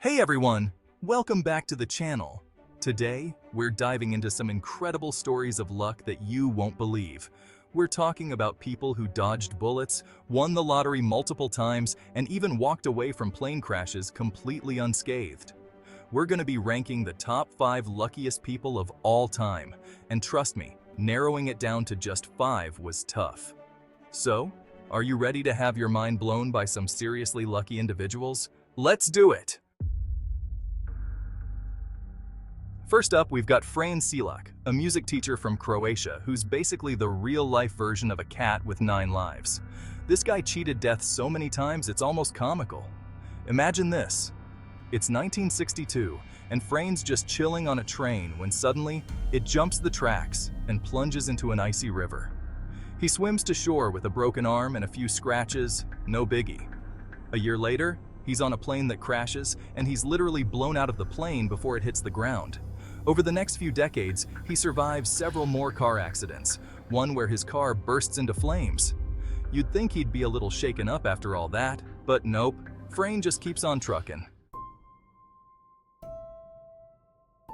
Hey everyone, welcome back to the channel. Today, we're diving into some incredible stories of luck that you won't believe. We're talking about people who dodged bullets, won the lottery multiple times, and even walked away from plane crashes completely unscathed. We're going to be ranking the top 5 luckiest people of all time, and trust me, narrowing it down to just 5 was tough. So, are you ready to have your mind blown by some seriously lucky individuals? Let's do it! First up, we've got Fran Silak, a music teacher from Croatia who's basically the real-life version of a cat with 9 lives. This guy cheated death so many times it's almost comical. Imagine this. It's 1962, and Fran's just chilling on a train when suddenly it jumps the tracks and plunges into an icy river. He swims to shore with a broken arm and a few scratches, no biggie. A year later, he's on a plane that crashes, and he's literally blown out of the plane before it hits the ground. Over the next few decades, he survives several more car accidents, one where his car bursts into flames. You'd think he'd be a little shaken up after all that, but nope, Fran just keeps on trucking.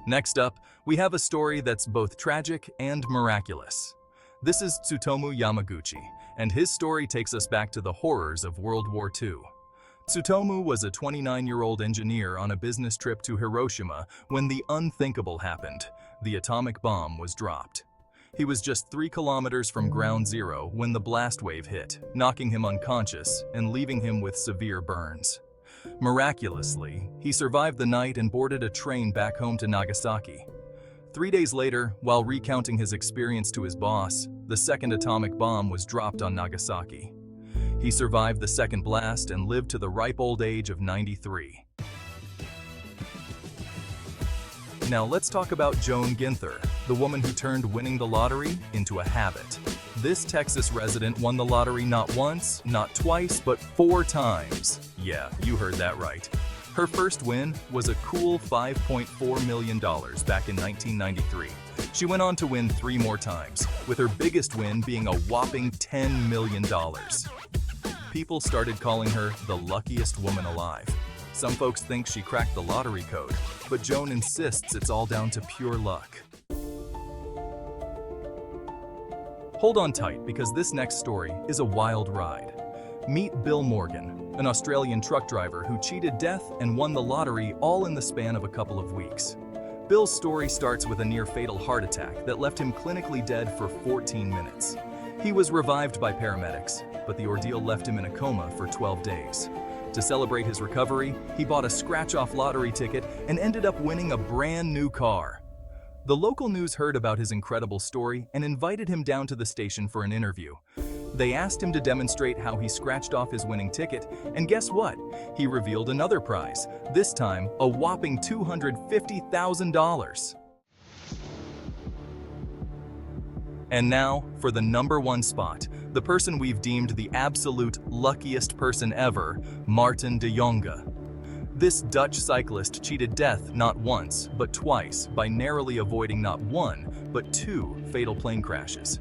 Next up, we have a story that's both tragic and miraculous. This is Tsutomu Yamaguchi, and his story takes us back to the horrors of World War II. Tsutomu was a 29-year-old engineer on a business trip to Hiroshima when the unthinkable happened. The atomic bomb was dropped. He was just 3 kilometers from ground zero when the blast wave hit, knocking him unconscious and leaving him with severe burns. Miraculously, he survived the night and boarded a train back home to Nagasaki. 3 days later, while recounting his experience to his boss, the second atomic bomb was dropped on Nagasaki. He survived the second blast and lived to the ripe old age of 93. Now let's talk about Joan Ginther, the woman who turned winning the lottery into a habit. This Texas resident won the lottery not once, not twice, but 4 times. Yeah, you heard that right. Her first win was a cool $5.4 million back in 1993. She went on to win 3 more times, with her biggest win being a whopping $10 million. People started calling her the luckiest woman alive. Some folks think she cracked the lottery code, but Joan insists it's all down to pure luck. Hold on tight because this next story is a wild ride. Meet Bill Morgan, an Australian truck driver who cheated death and won the lottery all in the span of a couple of weeks. Bill's story starts with a near-fatal heart attack that left him clinically dead for 14 minutes. He was revived by paramedics, but the ordeal left him in a coma for 12 days. To celebrate his recovery, he bought a scratch-off lottery ticket and ended up winning a brand new car. The local news heard about his incredible story and invited him down to the station for an interview. They asked him to demonstrate how he scratched off his winning ticket, and guess what? He revealed another prize, this time a whopping $250,000. And now, for the #1 spot, the person we've deemed the absolute luckiest person ever, Maarten de Jonge. This Dutch cyclist cheated death not once, but twice by narrowly avoiding not 1, but 2 fatal plane crashes.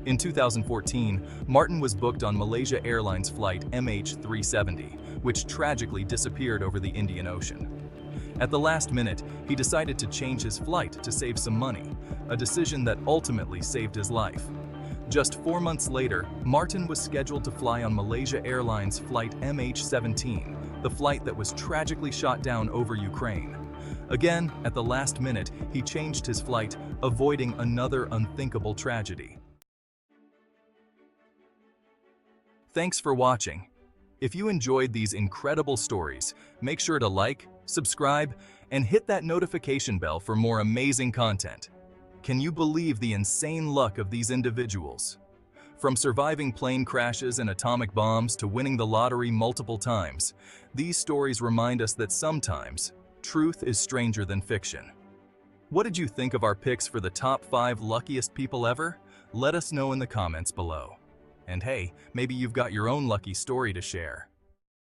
In 2014, Maarten was booked on Malaysia Airlines flight MH370, which tragically disappeared over the Indian Ocean. At the last minute, he decided to change his flight to save some money, a decision that ultimately saved his life. Just 4 months later, Maarten was scheduled to fly on Malaysia Airlines flight MH17, the flight that was tragically shot down over Ukraine. Again, at the last minute, he changed his flight, avoiding another unthinkable tragedy. Thanks for watching. If you enjoyed these incredible stories, make sure to like, subscribe, and hit that notification bell for more amazing content. Can you believe the insane luck of these individuals? From surviving plane crashes and atomic bombs to winning the lottery multiple times, these stories remind us that sometimes, truth is stranger than fiction. What did you think of our picks for the top 5 luckiest people ever? Let us know in the comments below. And hey, maybe you've got your own lucky story to share.